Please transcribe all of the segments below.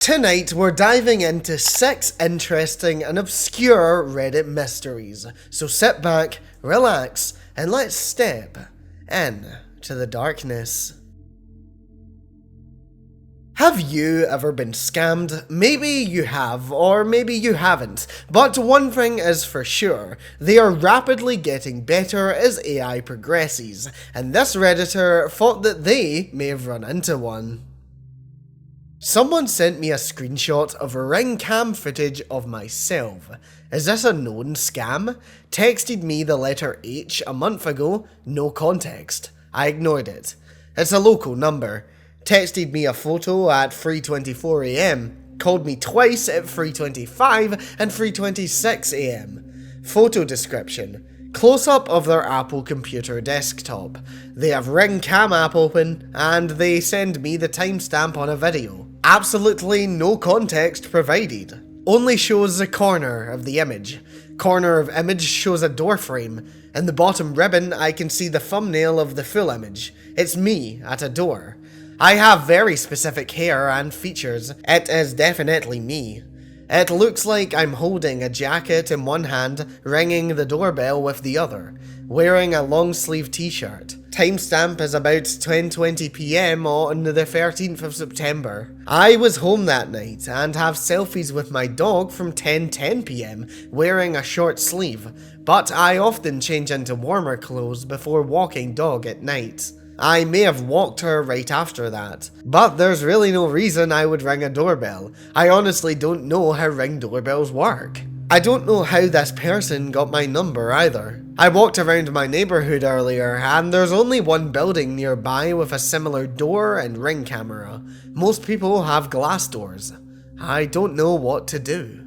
Tonight we're diving into 6 interesting and obscure Reddit mysteries, so sit back, relax, and let's step into the darkness. Have you ever been scammed? Maybe you have, or maybe you haven't, but one thing is for sure, they are rapidly getting better as AI progresses, and this Redditor thought that they may have run into one. Someone sent me a screenshot of ring cam footage of myself. Is this a known scam? Texted me the letter H a month ago, no context. I ignored it. It's a local number. Texted me a photo at 3:24 AM. Called me twice at 3:25 and 3:26 AM. Photo description. Close-up of their Apple computer desktop. They have Ring Cam app open, and they send me the timestamp on a video. Absolutely no context provided. Only shows the corner of the image. Corner of image shows a door frame. In the bottom ribbon, I can see the thumbnail of the full image. It's me at a door. I have very specific hair and features. It is definitely me. It looks like I'm holding a jacket in one hand, ringing the doorbell with the other, wearing a long sleeve t-shirt. Timestamp is about 10:20 PM on the 13th of September. I was home that night and have selfies with my dog from 10:10 PM wearing a short sleeve, but I often change into warmer clothes before walking dog at night. I may have walked her right after that, but there's really no reason I would ring a doorbell. I honestly don't know how ring doorbells work. I don't know how this person got my number either. I walked around my neighborhood earlier and there's only one building nearby with a similar door and ring camera. Most people have glass doors. I don't know what to do.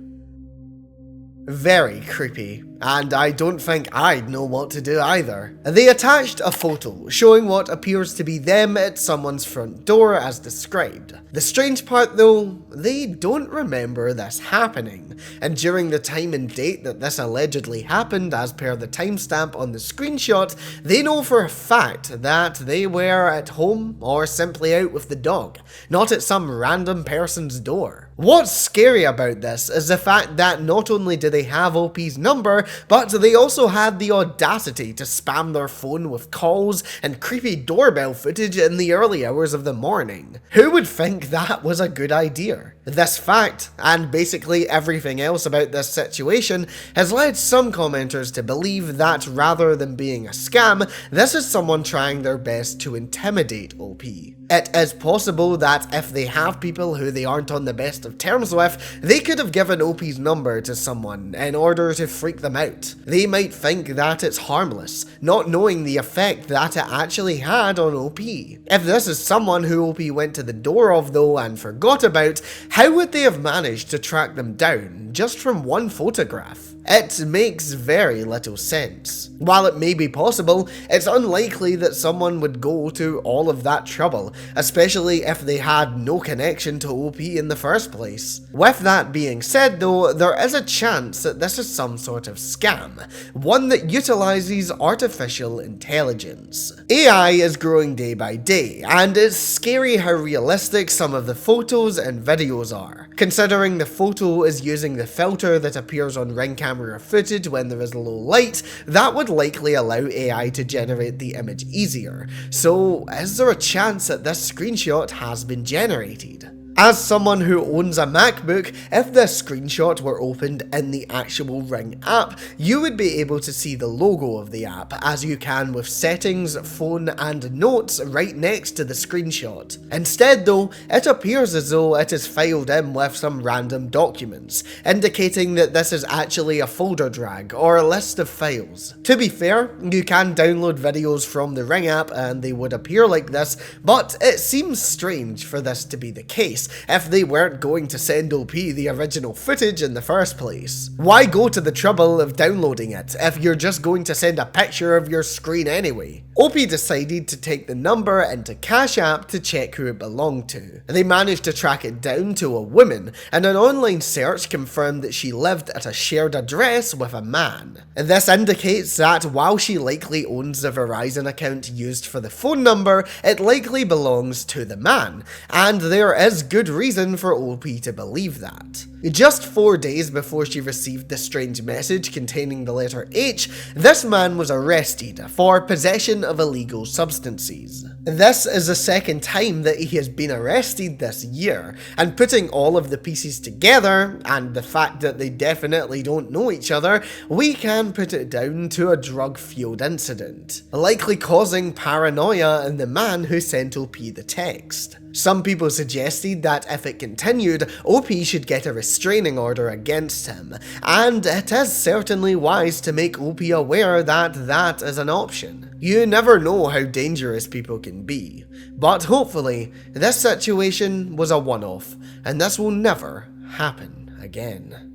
Very creepy, and I don't think I'd know what to do either. They attached a photo showing what appears to be them at someone's front door as described. The strange part though, they don't remember this happening, and during the time and date that this allegedly happened as per the timestamp on the screenshot, they know for a fact that they were at home or simply out with the dog, not at some random person's door. What's scary about this is the fact that not only do they have OP's number, but they also had the audacity to spam their phone with calls and creepy doorbell footage in the early hours of the morning. Who would think that was a good idea? This fact, and basically everything else about this situation, has led some commenters to believe that rather than being a scam, this is someone trying their best to intimidate OP. It is possible that if they have people who they aren't on the best of terms with, they could have given OP's number to someone in order to freak them out. They might think that it's harmless, not knowing the effect that it actually had on OP. If this is someone who OP went to the door of though and forgot about, how would they have managed to track them down just from one photograph? It makes very little sense. While it may be possible, it's unlikely that someone would go to all of that trouble, especially if they had no connection to OP in the first place. With that being said though, there is a chance that this is some sort of scam, one that utilizes artificial intelligence. AI is growing day by day, and it's scary how realistic some of the photos and videos are. Considering the photo is using the filter that appears on ring camera footage when there is low light, that would likely allow AI to generate the image easier. So, is there a chance that this screenshot has been generated? As someone who owns a MacBook, if this screenshot were opened in the actual Ring app, you would be able to see the logo of the app, as you can with settings, phone, and notes right next to the screenshot. Instead though, it appears as though it is filed in with some random documents, indicating that this is actually a folder drag or a list of files. To be fair, you can download videos from the Ring app and they would appear like this, but it seems strange for this to be the case if they weren't going to send OP the original footage in the first place. Why go to the trouble of downloading it if you're just going to send a picture of your screen anyway? OP decided to take the number into Cash App to check who it belonged to. They managed to track it down to a woman, and an online search confirmed that she lived at a shared address with a man. This indicates that while she likely owns the Verizon account used for the phone number, it likely belongs to the man, and there is good reason for OP to believe that. Just 4 days before she received the strange message containing the letter H, this man was arrested for possession of illegal substances. This is the second time that he has been arrested this year, and putting all of the pieces together, and the fact that they definitely don't know each other, we can put it down to a drug-fueled incident, likely causing paranoia in the man who sent OP the text. Some people suggested that if it continued, OP should get a restraining order against him, and it is certainly wise to make OP aware that that is an option. You never know how dangerous people can be, but hopefully this situation was a one-off, and this will never happen again.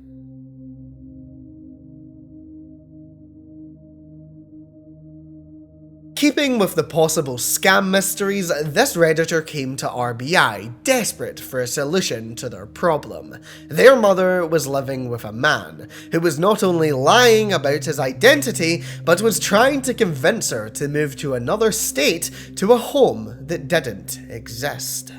Keeping with the possible scam mysteries, this Redditor came to RBI, desperate for a solution to their problem. Their mother was living with a man, who was not only lying about his identity, but was trying to convince her to move to another state to a home that didn't exist.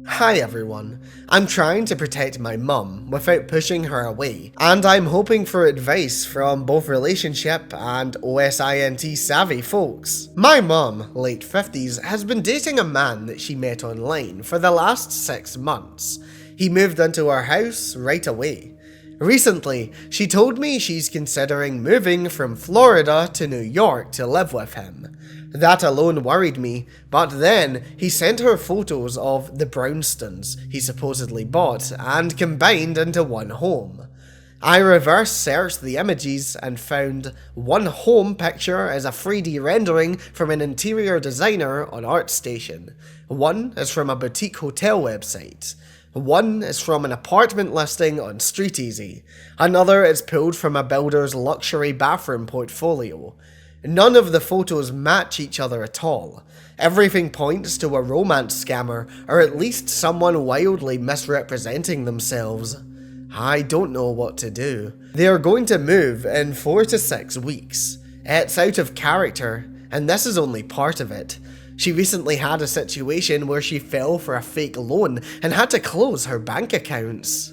Hi everyone, I'm trying to protect my mum without pushing her away, and I'm hoping for advice from both relationship and OSINT savvy folks. My mum, late 50s, has been dating a man that she met online for the last 6 months. He moved into our house right away. Recently, she told me she's considering moving from Florida to New York to live with him. That alone worried me, but then he sent her photos of the brownstones he supposedly bought and combined into one home. I reverse searched the images and found one home picture as a 3D rendering from an interior designer on ArtStation. One is from a boutique hotel website. One is from an apartment listing on StreetEasy. Another is pulled from a builder's luxury bathroom portfolio. None of the photos match each other at all. Everything points to a romance scammer, or at least someone wildly misrepresenting themselves. I don't know what to do. They are going to move in 4 to 6 weeks. It's out of character, and this is only part of it. She recently had a situation where she fell for a fake loan and had to close her bank accounts.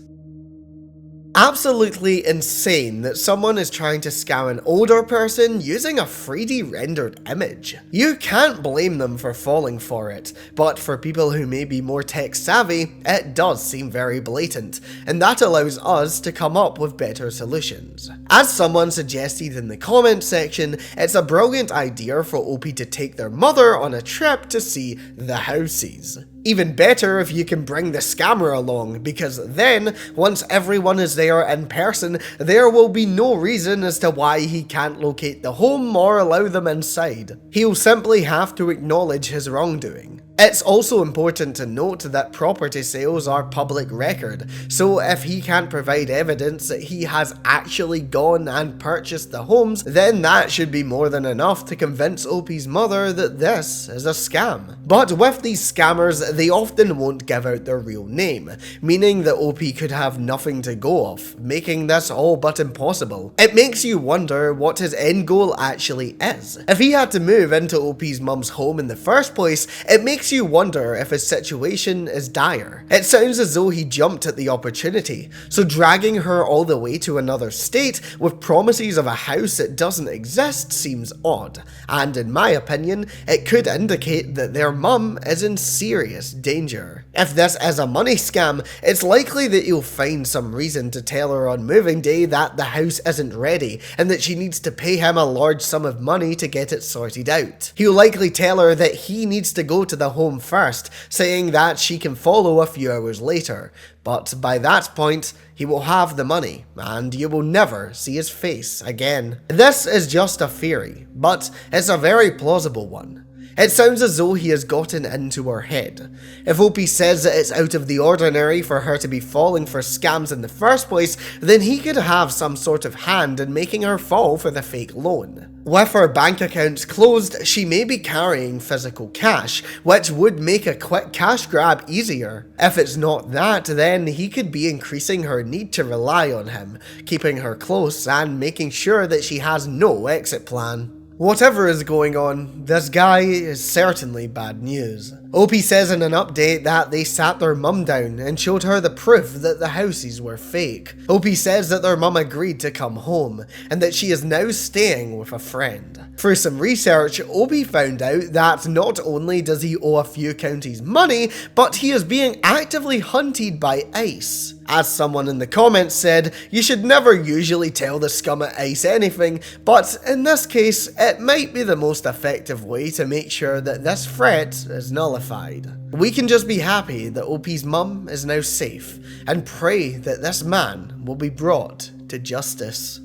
Absolutely insane that someone is trying to scam an older person using a 3D rendered image. You can't blame them for falling for it, but for people who may be more tech savvy, it does seem very blatant, and that allows us to come up with better solutions. As someone suggested in the comment section, it's a brilliant idea for OP to take their mother on a trip to see the houses. Even better if you can bring the scammer along, because then, once everyone is there in person, there will be no reason as to why he can't locate the home or allow them inside. He'll simply have to acknowledge his wrongdoing. It's also important to note that property sales are public record, so if he can't provide evidence that he has actually gone and purchased the homes, then that should be more than enough to convince OP's mother that this is a scam. But with these scammers, they often won't give out their real name, meaning that OP could have nothing to go off, making this all but impossible. It makes you wonder what his end goal actually is. If he had to move into OP's mum's home in the first place, it makes you wonder if his situation is dire. It sounds as though he jumped at the opportunity, so dragging her all the way to another state with promises of a house that doesn't exist seems odd, and in my opinion, it could indicate that their mum is in serious danger. If this is a money scam, it's likely that you'll find some reason to tell her on moving day that the house isn't ready and that she needs to pay him a large sum of money to get it sorted out. He'll likely tell her that he needs to go to the home first, saying that she can follow a few hours later, but by that point, he will have the money, and you will never see his face again. This is just a theory, but it's a very plausible one. It sounds as though he has gotten into her head. If OP says that it's out of the ordinary for her to be falling for scams in the first place, then he could have some sort of hand in making her fall for the fake loan. With her bank accounts closed, she may be carrying physical cash, which would make a quick cash grab easier. If it's not that, then he could be increasing her need to rely on him, keeping her close and making sure that she has no exit plan. Whatever is going on, this guy is certainly bad news. Opie says in an update that they sat their mum down and showed her the proof that the houses were fake. Opie says that their mum agreed to come home and that she is now staying with a friend. Through some research, Opie found out that not only does he owe a few counties money, but he is being actively hunted by ICE. As someone in the comments said, you should never usually tell the scum at ICE anything, but in this case, it might be the most effective way to make sure that this threat is nullified. We can just be happy that Opie's mum is now safe, and pray that this man will be brought to justice.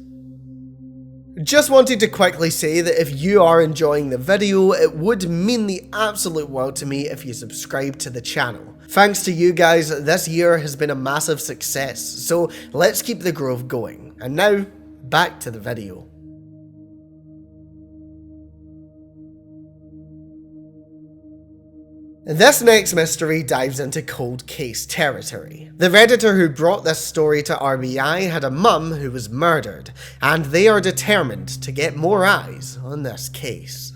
Just wanted to quickly say that if you are enjoying the video, it would mean the absolute world to me if you subscribe to the channel. Thanks to you guys, this year has been a massive success, so let's keep the growth going. And now, back to the video. This next mystery dives into cold case territory. The Redditor who brought this story to RBI had a mum who was murdered, and they are determined to get more eyes on this case.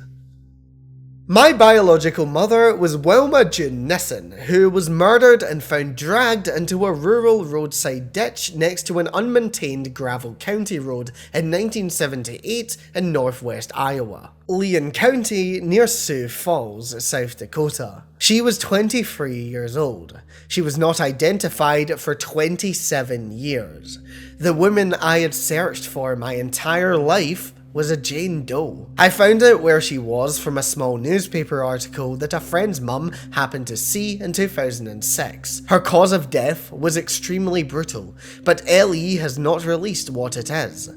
My biological mother was Wilma June Nissen, who was murdered and found dragged into a rural roadside ditch next to an unmaintained gravel county road in 1978 in northwest Iowa, Leon County near Sioux Falls, South Dakota. She was 23 years old. She was not identified for 27 years. The woman I had searched for my entire life was a Jane Doe. I found out where she was from a small newspaper article that a friend's mum happened to see in 2006. Her cause of death was extremely brutal, but LE has not released what it is.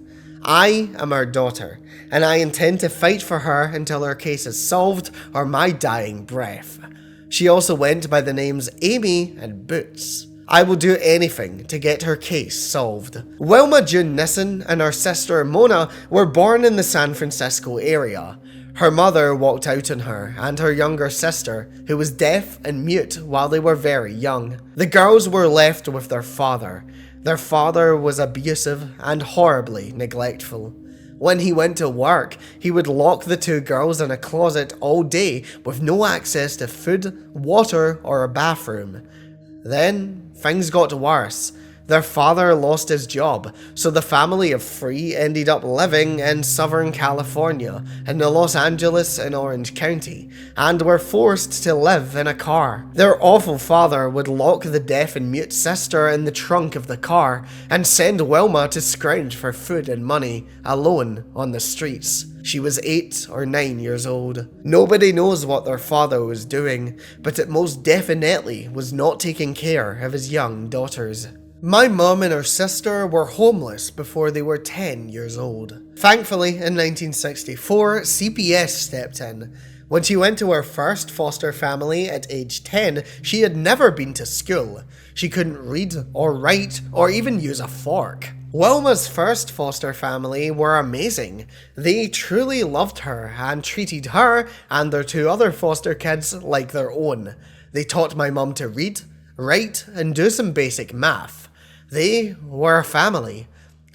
I am her daughter, and I intend to fight for her until her case is solved or my dying breath. She also went by the names Amy and Boots. I will do anything to get her case solved. Wilma June Nissen and her sister Mona were born in the San Francisco area. Her mother walked out on her and her younger sister, who was deaf and mute while they were very young. The girls were left with their father. Their father was abusive and horribly neglectful. When he went to work, he would lock the two girls in a closet all day with no access to food, water, or a bathroom. Then, things got worse. Their father lost his job, so the family of three ended up living in Southern California, in the Los Angeles and Orange County, and were forced to live in a car. Their awful father would lock the deaf and mute sister in the trunk of the car, and send Wilma to scrounge for food and money, alone on the streets. She was 8 or 9 years old. Nobody knows what their father was doing, but it most definitely was not taking care of his young daughters. My mum and her sister were homeless before they were 10 years old. Thankfully, in 1964, CPS stepped in. When she went to her first foster family at age 10, she had never been to school. She couldn't read or write or even use a fork. Wilma's first foster family were amazing. They truly loved her and treated her and their two other foster kids like their own. They taught my mum to read, write, and do some basic math. They were a family.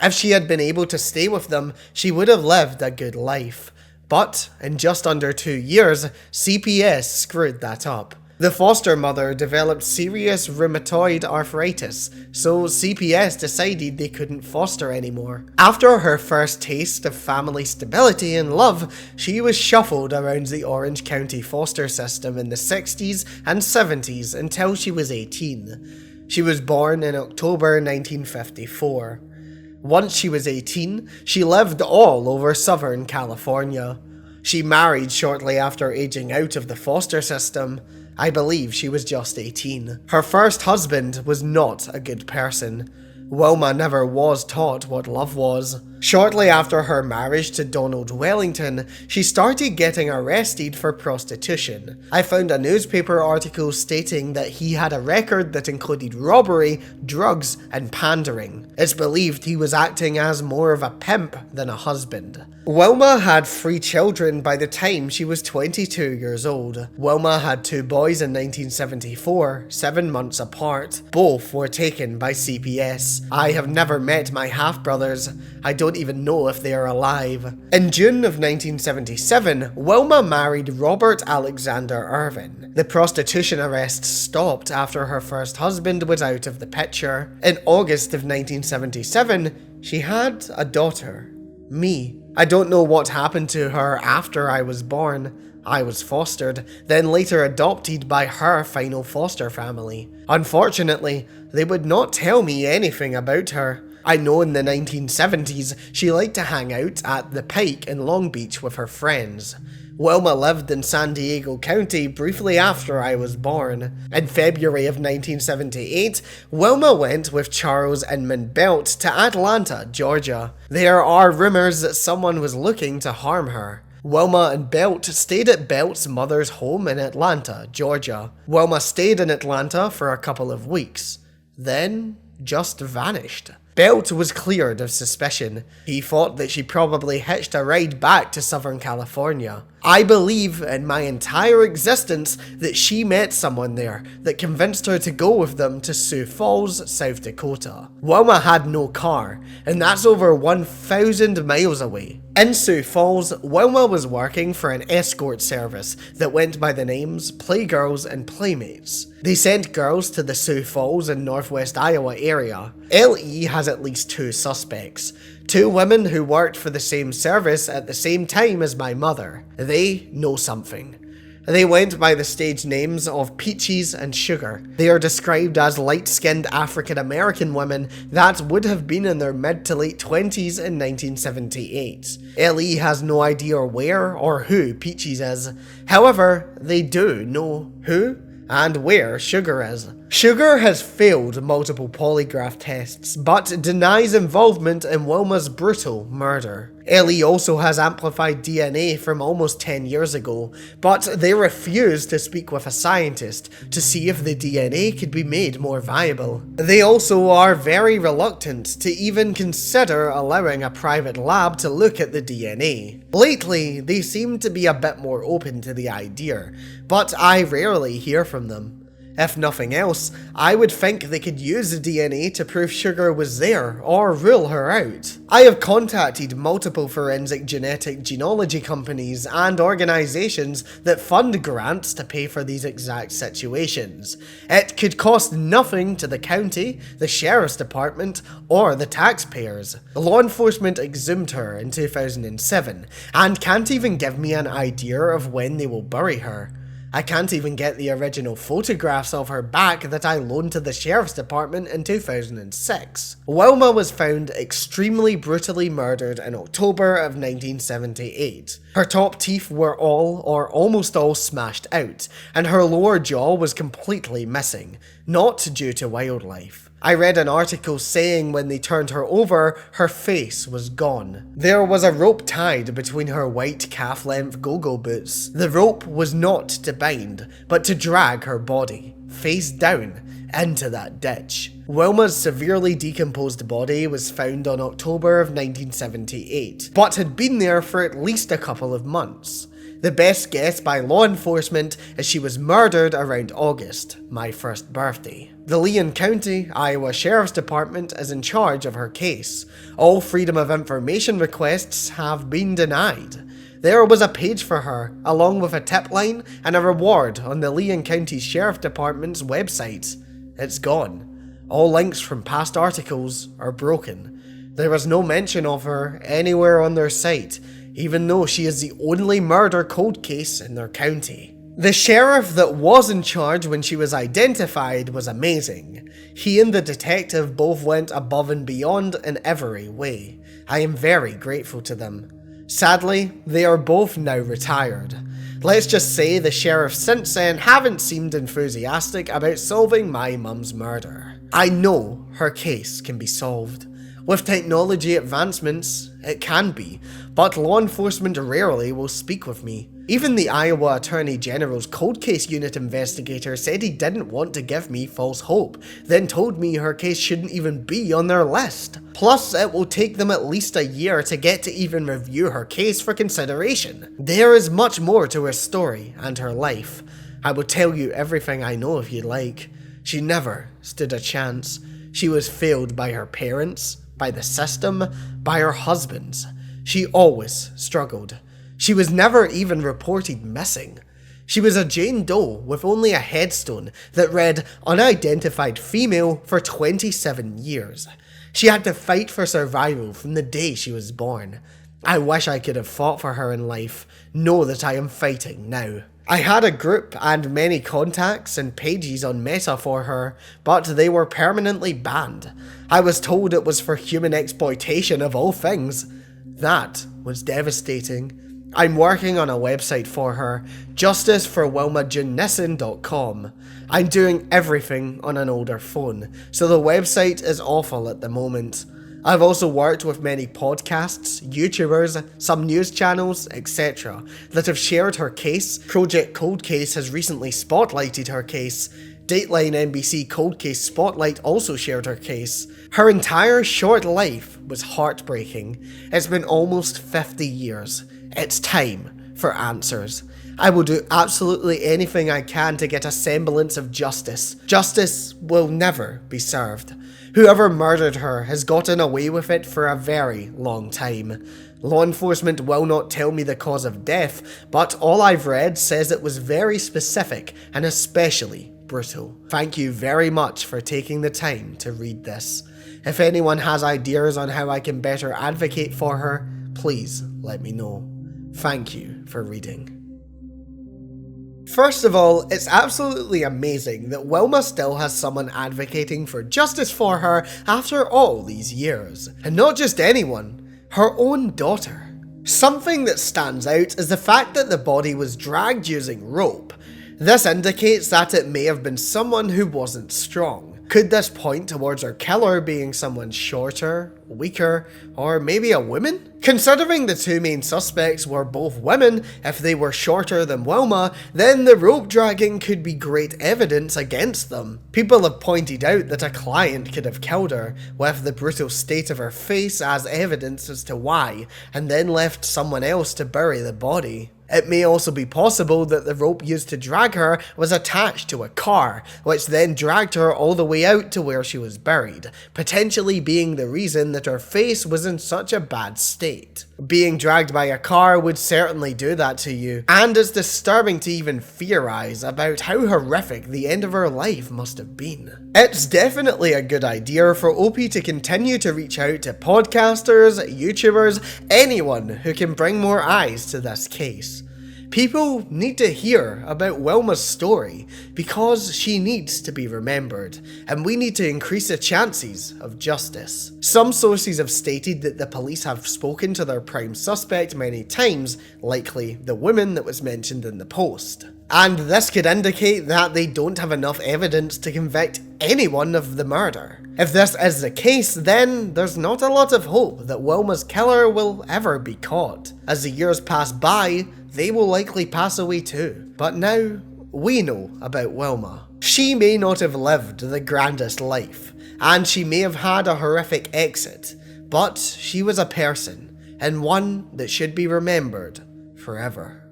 If she had been able to stay with them, she would have lived a good life. But in just under 2 years, CPS screwed that up. The foster mother developed serious rheumatoid arthritis, so CPS decided they couldn't foster anymore. After her first taste of family stability and love, she was shuffled around the Orange County foster system in the 60s and 70s until she was 18. She was born in October 1954. Once she was 18, she lived all over Southern California. She married shortly after aging out of the foster system. I believe she was just 18. Her first husband was not a good person. Wilma never was taught what love was. Shortly after her marriage to Donald Wellington, she started getting arrested for prostitution. I found a newspaper article stating that he had a record that included robbery, drugs, and pandering. It's believed he was acting as more of a pimp than a husband. Wilma had 3 children by the time she was 22 years old. Wilma had 2 boys in 1974, 7 months apart. Both were taken by CPS. I have never met my half-brothers. I don't don't even know if they are alive. In June of 1977, Wilma married Robert Alexander Irvin. The prostitution arrests stopped after her first husband was out of the picture. In August of 1977, she had a daughter, me. I don't know what happened to her after I was born. I was fostered, then later adopted by her final foster family. Unfortunately, they would not tell me anything about her. I know in the 1970s she liked to hang out at the Pike in Long Beach with her friends. Wilma lived in San Diego County briefly after I was born. In February of 1978, Wilma went with Charles Inman Belt to Atlanta, Georgia. There are rumors that someone was looking to harm her. Wilma and Belt stayed at Belt's mother's home in Atlanta, Georgia. Wilma stayed in Atlanta for a couple of weeks, then just vanished. Belt was cleared of suspicion. He thought that she probably hitched a ride back to Southern California. I believe in my entire existence that she met someone there that convinced her to go with them to Sioux Falls, South Dakota. Wilma had no car, and that's over 1,000 miles away. In Sioux Falls, Wilma was working for an escort service that went by the names Playgirls and Playmates. They sent girls to the Sioux Falls and Northwest Iowa area. LE has at least 2 suspects. 2 women who worked for the same service at the same time as my mother. They know something. They went by the stage names of Peaches and Sugar. They are described as light-skinned African-American women that would have been in their mid to late 20s in 1978. LE has no idea where or who Peaches is. However, they do know who and where Sugar is. Sugar has failed multiple polygraph tests, but denies involvement in Wilma's brutal murder. Ellie also has amplified DNA from almost 10 years ago, but they refuse to speak with a scientist to see if the DNA could be made more viable. They also are very reluctant to even consider allowing a private lab to look at the DNA. Lately, they seem to be a bit more open to the idea, but I rarely hear from them. If nothing else, I would think they could use the DNA to prove Sugar was there, or rule her out. I have contacted multiple forensic genetic genealogy companies and organizations that fund grants to pay for these exact situations. It could cost nothing to the county, the sheriff's department, or the taxpayers. Law enforcement exhumed her in 2007, and can't even give me an idea of when they will bury her. I can't even get the original photographs of her back that I loaned to the sheriff's department in 2006. Wilma was found extremely brutally murdered in October of 1978. Her top teeth were all or almost all smashed out, and her lower jaw was completely missing, not due to wildlife. I read an article saying when they turned her over, her face was gone. There was a rope tied between her white calf-length go-go boots. The rope was not to bind, but to drag her body, face down, into that ditch. Wilma's severely decomposed body was found on October of 1978, but had been there for at least a couple of months. The best guess by law enforcement is she was murdered around August, my first birthday. The Leon County, Iowa Sheriff's Department is in charge of her case. All Freedom of Information requests have been denied. There was a page for her, along with a tip line and a reward on the Leon County Sheriff Department's website. It's gone. All links from past articles are broken. There is no mention of her anywhere on their site, even though she is the only murder cold case in their county. The sheriff that was in charge when she was identified was amazing. He and the detective both went above and beyond in every way. I am very grateful to them. Sadly, they are both now retired. Let's just say the sheriffs since then haven't seemed enthusiastic about solving my mum's murder. I know her case can be solved. With technology advancements, it can be, but law enforcement rarely will speak with me. Even the Iowa Attorney General's Cold Case Unit investigator said he didn't want to give me false hope, then told me her case shouldn't even be on their list. Plus, it will take them at least a year to get to even review her case for consideration. There is much more to her story and her life. I will tell you everything I know if you'd like. She never stood a chance. She was failed by her parents, by the system, by her husbands. She always struggled. She was never even reported missing. She was a Jane Doe with only a headstone that read unidentified female for 27 years. She had to fight for survival from the day she was born. I wish I could have fought for her in life. Know that I am fighting now. I had a group and many contacts and pages on Meta for her, but they were permanently banned. I was told it was for human exploitation of all things. That was devastating. I'm working on a website for her, justiceforwilmajunissen.com. I'm doing everything on an older phone, so the website is awful at the moment. I've also worked with many podcasts, YouTubers, some news channels, etc. that have shared her case. Project Cold Case has recently spotlighted her case. Dateline NBC Cold Case Spotlight also shared her case. Her entire short life was heartbreaking. It's been almost 50 years. It's time for answers. I will do absolutely anything I can to get a semblance of justice. Justice will never be served. Whoever murdered her has gotten away with it for a very long time. Law enforcement will not tell me the cause of death, but all I've read says it was very specific and especially brutal. Thank you very much for taking the time to read this. If anyone has ideas on how I can better advocate for her, please let me know. Thank you for reading. First of all, it's absolutely amazing that Wilma still has someone advocating for justice for her after all these years. And not just anyone, her own daughter. Something that stands out is the fact that the body was dragged using rope. This indicates that it may have been someone who wasn't strong. Could this point towards her killer being someone shorter, weaker, or maybe a woman? Considering the two main suspects were both women, if they were shorter than Wilma, then the rope dragging could be great evidence against them. People have pointed out that a client could have killed her, with the brutal state of her face as evidence as to why, and then left someone else to bury the body. It may also be possible that the rope used to drag her was attached to a car, which then dragged her all the way out to where she was buried, potentially being the reason that her face was in such a bad state. Being dragged by a car would certainly do that to you, and it's disturbing to even theorize about how horrific the end of her life must have been. It's definitely a good idea for OP to continue to reach out to podcasters, YouTubers, anyone who can bring more eyes to this case. People need to hear about Wilma's story because she needs to be remembered, and we need to increase the chances of justice. Some sources have stated that the police have spoken to their prime suspect many times, likely the woman that was mentioned in the post. And this could indicate that they don't have enough evidence to convict anyone of the murder. If this is the case, then there's not a lot of hope that Wilma's killer will ever be caught. As the years pass by, they will likely pass away too. But now, we know about Wilma. She may not have lived the grandest life, and she may have had a horrific exit, but she was a person, and one that should be remembered forever.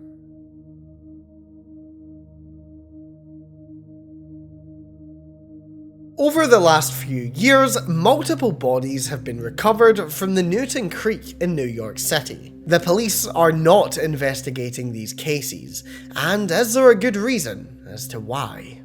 Over the last few years, multiple bodies have been recovered from the Newton Creek in New York City. The police are not investigating these cases, and is there a good reason as to why?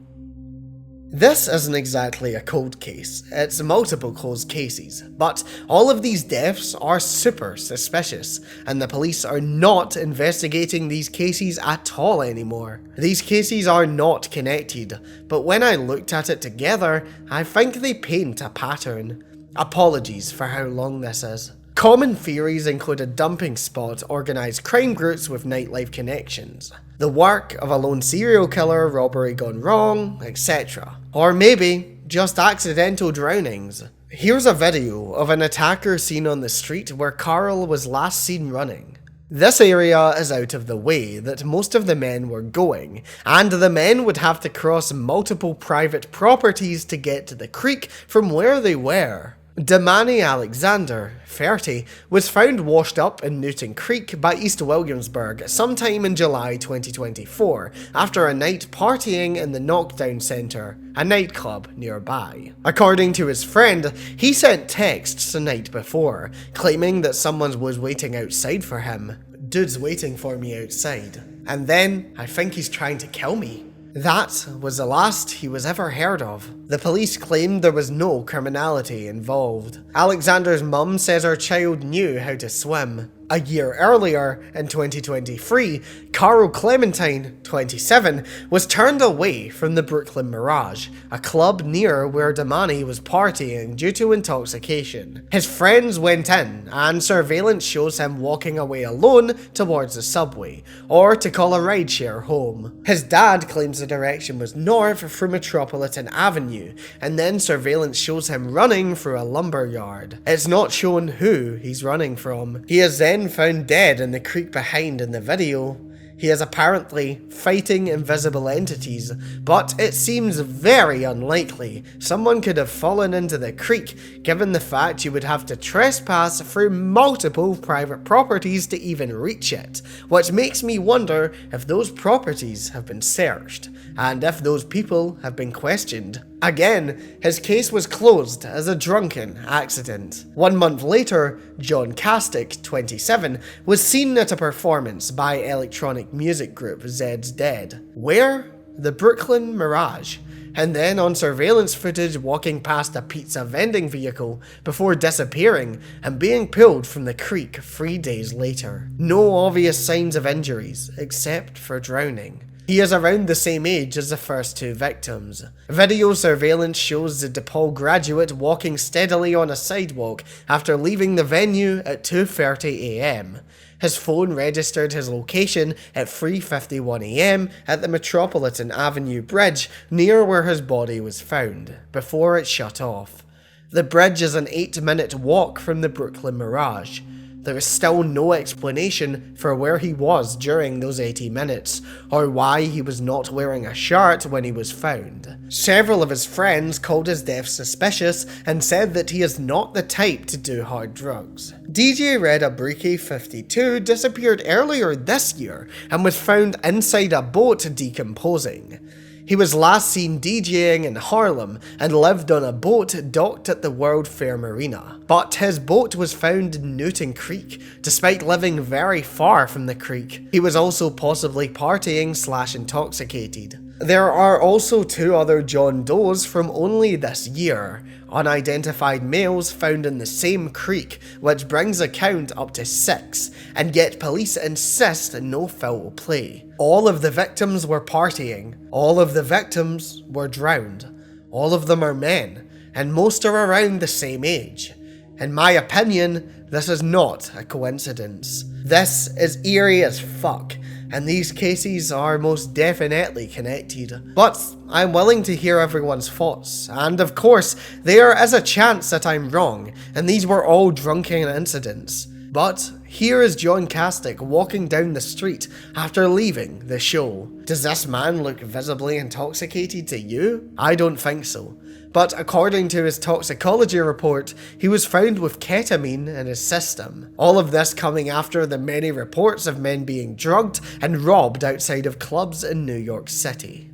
This isn't exactly a cold case, it's multiple closed cases, but all of these deaths are super suspicious, and the police are not investigating these cases at all anymore. These cases are not connected, but when I looked at it together, I think they paint a pattern. Apologies for how long this is. Common theories include a dumping spot, organised crime groups with nightlife connections, the work of a lone serial killer, robbery gone wrong, etc. Or maybe just accidental drownings. Here's a video of an attacker seen on the street where Carl was last seen running. This area is out of the way that most of the men were going, and the men would have to cross multiple private properties to get to the creek from where they were. Damani Alexander, 30, was found washed up in Newton Creek by East Williamsburg sometime in July 2024 after a night partying in the Knockdown Centre, a nightclub nearby. According to his friend, he sent texts the night before, claiming that someone was waiting outside for him. "Dude's waiting for me outside. And then, I think he's trying to kill me." That was the last he was ever heard of. The police claimed there was no criminality involved. Alexander's mum says her child knew how to swim. A year earlier, in 2023, Carol Clementine, 27, was turned away from the Brooklyn Mirage, a club near where Damani was partying due to intoxication. His friends went in, and surveillance shows him walking away alone towards the subway, or to call a rideshare home. His dad claims the direction was north through Metropolitan Avenue, and then surveillance shows him running through a lumber yard. It's not shown who he's running from. He is then found dead in the creek behind in the video. He is apparently fighting invisible entities, but it seems very unlikely someone could have fallen into the creek given the fact you would have to trespass through multiple private properties to even reach it, which makes me wonder if those properties have been searched, and if those people have been questioned. Again, his case was closed as a drunken accident. 1 month later, John Castick, 27, was seen at a performance by electronic music group Zed's Dead. Where? The Brooklyn Mirage. And then on surveillance footage walking past a pizza vending vehicle before disappearing and being pulled from the creek 3 days later. No obvious signs of injuries, except for drowning. He is around the same age as the first two victims. Video surveillance shows the DePaul graduate walking steadily on a sidewalk after leaving the venue at 2:30 a.m. His phone registered his location at 3:51 a.m. at the Metropolitan Avenue Bridge near where his body was found, before it shut off. The bridge is an 8-minute walk from the Brooklyn Mirage. There is still no explanation for where he was during those 80 minutes, or why he was not wearing a shirt when he was found. Several of his friends called his death suspicious and said that he is not the type to do hard drugs. DJ Red Abriki, 52, disappeared earlier this year and was found inside a boat decomposing. He was last seen DJing in Harlem and lived on a boat docked at the World Fair Marina. But his boat was found in Newton Creek, despite living very far from the creek. He was also possibly partying/intoxicated. There are also 2 other John Does from only this year, unidentified males found in the same creek, which brings the count up to 6, and yet police insist no foul play. All of the victims were partying, all of the victims were drowned, all of them are men, and most are around the same age. In my opinion, this is not a coincidence. This is eerie as fuck, and these cases are most definitely connected. But I'm willing to hear everyone's thoughts, and of course, there is a chance that I'm wrong, and these were all drunken incidents. But here is John Castick walking down the street after leaving the show. Does this man look visibly intoxicated to you? I don't think so. But according to his toxicology report, he was found with ketamine in his system. All of this coming after the many reports of men being drugged and robbed outside of clubs in New York City.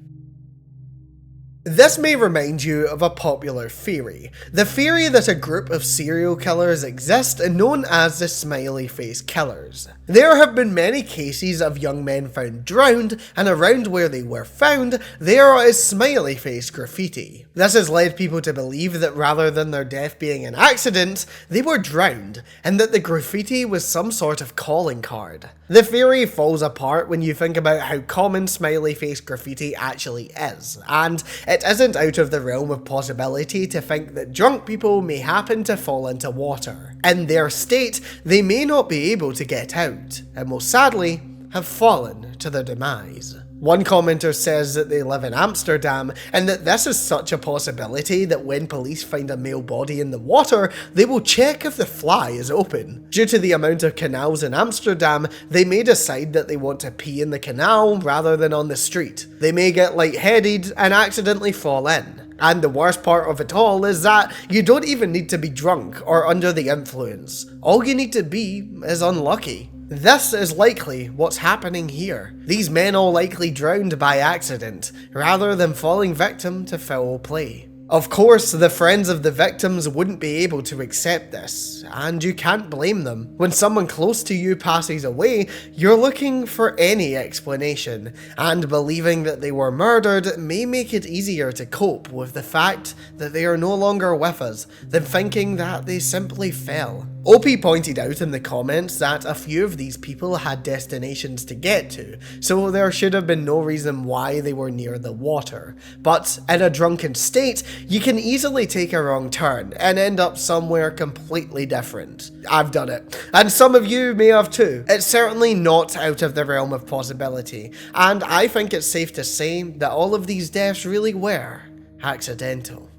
This may remind you of a popular theory. The theory that a group of serial killers exist known as the smiley face killers. There have been many cases of young men found drowned, and around where they were found, there is smiley face graffiti. This has led people to believe that rather than their death being an accident, they were drowned, and that the graffiti was some sort of calling card. The theory falls apart when you think about how common smiley face graffiti actually is, and it isn't out of the realm of possibility to think that drunk people may happen to fall into water. In their state, they may not be able to get out, and most sadly, have fallen to their demise. One commenter says that they live in Amsterdam, and that this is such a possibility that when police find a male body in the water, they will check if the fly is open. Due to the amount of canals in Amsterdam, they may decide that they want to pee in the canal rather than on the street. They may get lightheaded and accidentally fall in. And the worst part of it all is that you don't even need to be drunk or under the influence. All you need to be is unlucky. This is likely what's happening here. These men all likely drowned by accident, rather than falling victim to foul play. Of course, the friends of the victims wouldn't be able to accept this, and you can't blame them. When someone close to you passes away, you're looking for any explanation, and believing that they were murdered may make it easier to cope with the fact that they are no longer with us than thinking that they simply fell. OP pointed out in the comments that a few of these people had destinations to get to, so there should have been no reason why they were near the water. But in a drunken state, you can easily take a wrong turn and end up somewhere completely different. I've done it, and some of you may have too. It's certainly not out of the realm of possibility, and I think it's safe to say that all of these deaths really were accidental.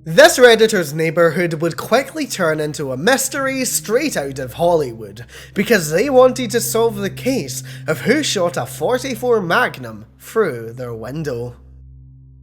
This Redditor's neighbourhood would quickly turn into a mystery straight out of Hollywood, because they wanted to solve the case of who shot a .44 Magnum through their window.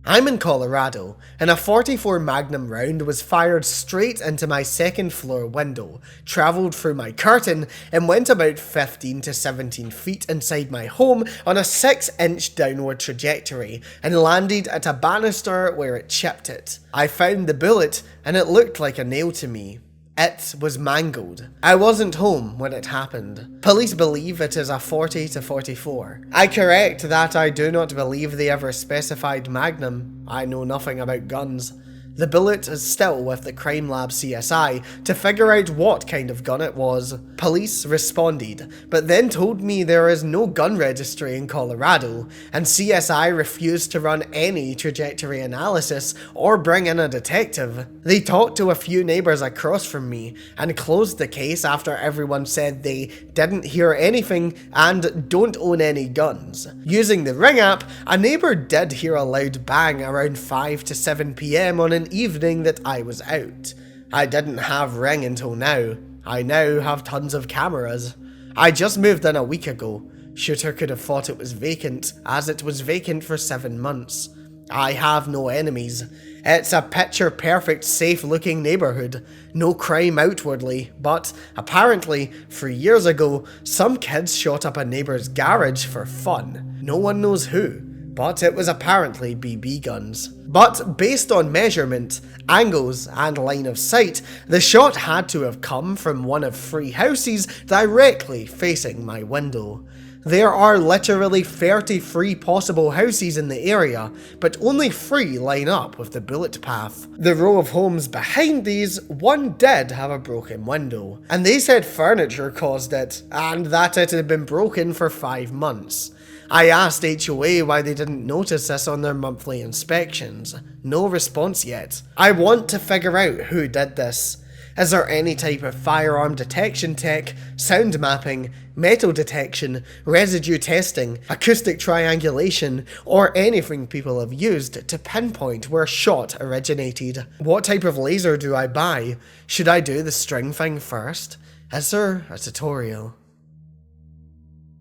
I'm in Colorado, and a .44 Magnum round was fired straight into my second floor window, travelled through my curtain, and went about 15 to 17 feet inside my home on a 6-inch downward trajectory, and landed at a banister where it chipped it. I found the bullet, and it looked like a nail to me. It was mangled. I wasn't home when it happened. Police believe it is a .40 to .44. I correct that I do not believe they ever specified Magnum. I know nothing about guns. The bullet is still with the crime lab CSI to figure out what kind of gun it was. Police responded, but then told me there is no gun registry in Colorado, and CSI refused to run any trajectory analysis or bring in a detective. They talked to a few neighbours across from me and closed the case after everyone said they didn't hear anything and don't own any guns. Using the Ring app, a neighbour did hear a loud bang around 5 to 7 PM on an evening that I was out. I didn't have Ring until now. I now have tons of cameras. I just moved in a week ago. Shooter could have thought it was vacant, as it was vacant for 7 months. I have no enemies. It's a picture-perfect, safe-looking neighbourhood. No crime outwardly, but apparently, 3 years ago, some kids shot up a neighbour's garage for fun. No one knows who, but it was apparently BB guns. But based on measurement, angles, and line of sight, the shot had to have come from one of 3 houses directly facing my window. There are literally 33 possible houses in the area, but only 3 line up with the bullet path. The row of homes behind these, one did have a broken window, and they said furniture caused it, and that it had been broken for 5 months. I asked HOA why they didn't notice this on their monthly inspections. No response yet. I want to figure out who did this. Is there any type of firearm detection tech, sound mapping, metal detection, residue testing, acoustic triangulation, or anything people have used to pinpoint where shot originated? What type of laser do I buy? Should I do the string thing first? Is there a tutorial?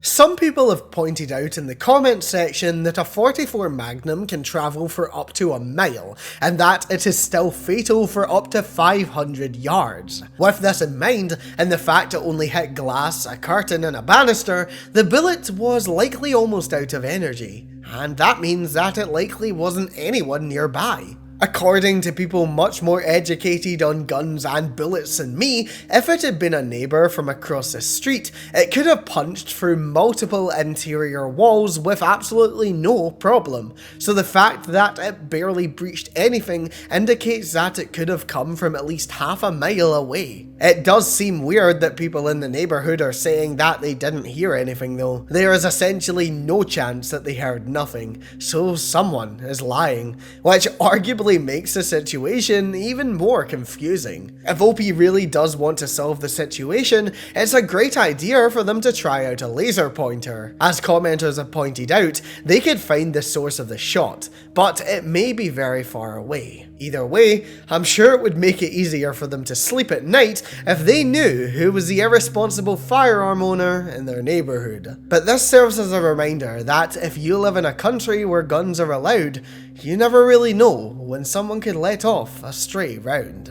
Some people have pointed out in the comments section that a .44 Magnum can travel for up to a mile, and that it is still fatal for up to 500 yards. With this in mind, and the fact it only hit glass, a curtain, and a banister, the bullet was likely almost out of energy, and that means that it likely wasn't anyone nearby. According to people much more educated on guns and bullets than me, if it had been a neighbour from across the street, it could have punched through multiple interior walls with absolutely no problem, so the fact that it barely breached anything indicates that it could have come from at least half a mile away. It does seem weird that people in the neighbourhood are saying that they didn't hear anything though. There is essentially no chance that they heard nothing, so someone is lying, which arguably probably makes the situation even more confusing. If OP really does want to solve the situation, it's a great idea for them to try out a laser pointer. As commenters have pointed out, they could find the source of the shot, but it may be very far away. Either way, I'm sure it would make it easier for them to sleep at night if they knew who was the irresponsible firearm owner in their neighborhood. But this serves as a reminder that if you live in a country where guns are allowed, you never really know when someone could let off a stray round.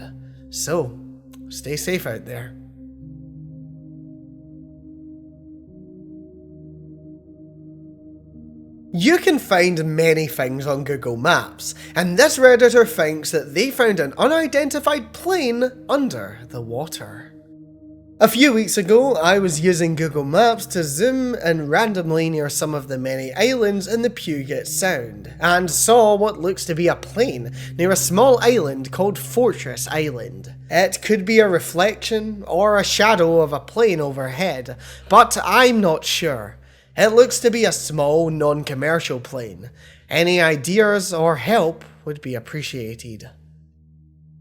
So, stay safe out there. You can find many things on Google Maps, and this Redditor thinks that they found an unidentified plane under the water. A few weeks ago, I was using Google Maps to zoom in randomly near some of the many islands in the Puget Sound, and saw what looks to be a plane near a small island called Fortress Island. It could be a reflection or a shadow of a plane overhead, but I'm not sure. It looks to be a small, non-commercial plane. Any ideas or help would be appreciated.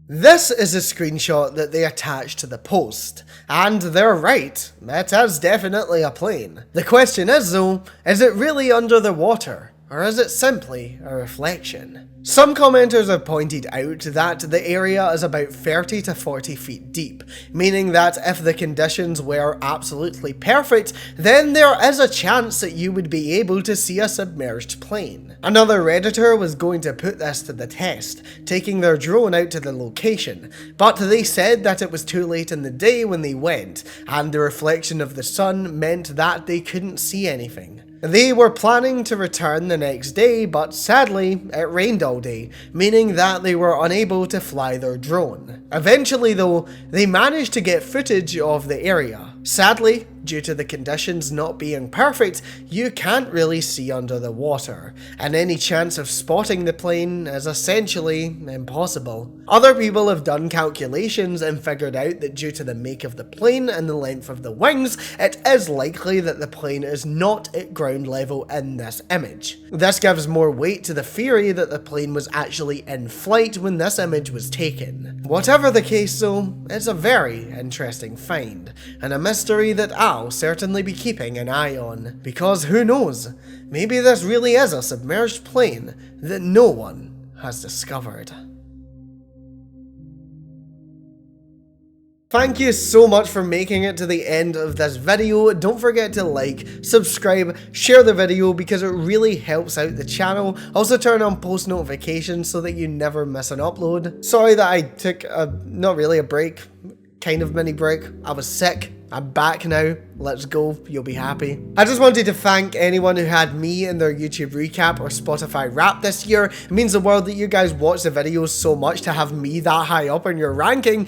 This is a screenshot that they attached to the post, and they're right, it is definitely a plane. The question is though, is it really under the water, or is it simply a reflection? Some commenters have pointed out that the area is about 30 to 40 feet deep, meaning that if the conditions were absolutely perfect, then there is a chance that you would be able to see a submerged plane. Another Redditor was going to put this to the test, taking their drone out to the location, but they said that it was too late in the day when they went, and the reflection of the sun meant that they couldn't see anything. They were planning to return the next day, but sadly, it rained all day, meaning that they were unable to fly their drone. Eventually though, they managed to get footage of the area. Sadly, due to the conditions not being perfect, you can't really see under the water, and any chance of spotting the plane is essentially impossible. Other people have done calculations and figured out that due to the make of the plane and the length of the wings, it is likely that the plane is not at ground level in this image. This gives more weight to the theory that the plane was actually in flight when this image was taken. Whatever the case though, it's a very interesting find, and a mystery that I'll certainly be keeping an eye on, because who knows, maybe this really is a submerged plane that no one has discovered. Thank you so much for making it to the end of this video. Don't forget to like, subscribe, share the video because it really helps out the channel. Also turn on post notifications so that you never miss an upload. Sorry that I took not really a break, kind of mini break. I was sick. I'm back now. Let's go. You'll be happy. I just wanted to thank anyone who had me in their YouTube recap or Spotify rap this year. It means the world that you guys watch the videos so much to have me that high up in your ranking.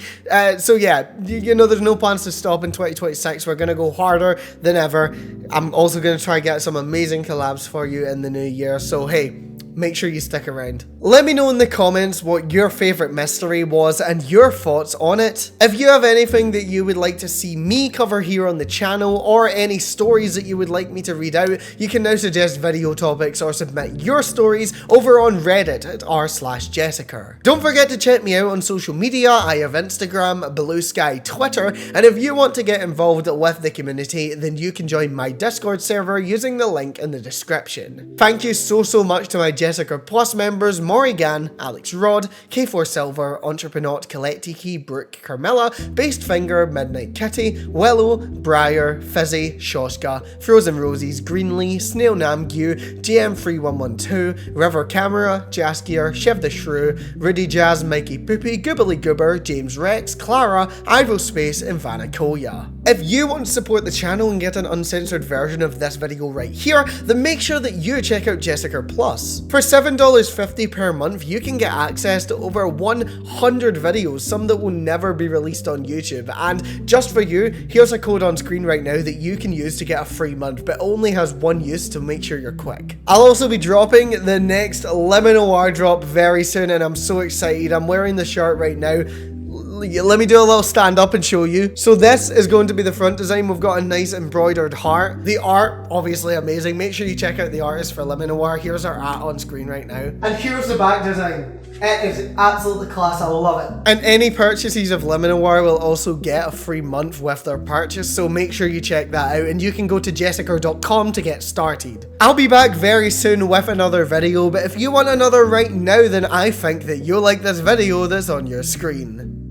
So yeah, you know, there's no plans to stop in 2026. We're going to go harder than ever. I'm also going to try get some amazing collabs for you in the new year. So hey, make sure you stick around. Let me know in the comments what your favourite mystery was and your thoughts on it. If you have anything that you would like to see me cover here on the channel, or any stories that you would like me to read out, you can now suggest video topics or submit your stories over on Reddit at r/Jessicur. Don't forget to check me out on social media. I have Instagram, Blue Sky, Twitter, and if you want to get involved with the community, then you can join my Discord server using the link in the description. Thank you so much to my Jessicur Plus members Morrigan, Alex Rod, K4 Silver, Entreprenaut, Collectiki, Brooke, Carmilla, Based Finger, Midnight Kitty, Willow, Briar, Fizzy, Shoshka, Frozen Roses, Greenlee, Snail Namgu, GM3112, River Camera, Jaskier, Chev the Shrew, Rudy Jazz, Mikey Poopy, Goobly Goober, James Rex, Clara, Ivospace, and Vanakoya. If you want to support the channel and get an uncensored version of this video right here, then make sure that you check out Jessicur Plus. For $7.50 per month, you can get access to over 100 videos, some that will never be released on YouTube, and just for you, here's a code on screen right now that you can use to get a free month, but only has one use, so make sure you're quick. I'll also be dropping the next Liminal airdrop very soon, and I'm so excited. I'm wearing the shirt right now. let me do a little stand up and show you. So this is going to be the front design. We've got a nice embroidered heart. The art, obviously amazing. Make sure you check out the artist for Lemon. Here's our art on screen right now. And here's the back design. It is absolutely class. I love it. And any purchases of Lemon will also get a free month with their purchase, so make sure you check that out, and you can go to jessicur.com to get started. I'll be back very soon with another video, but if you want another right now, then I think that you'll like this video that's on your screen.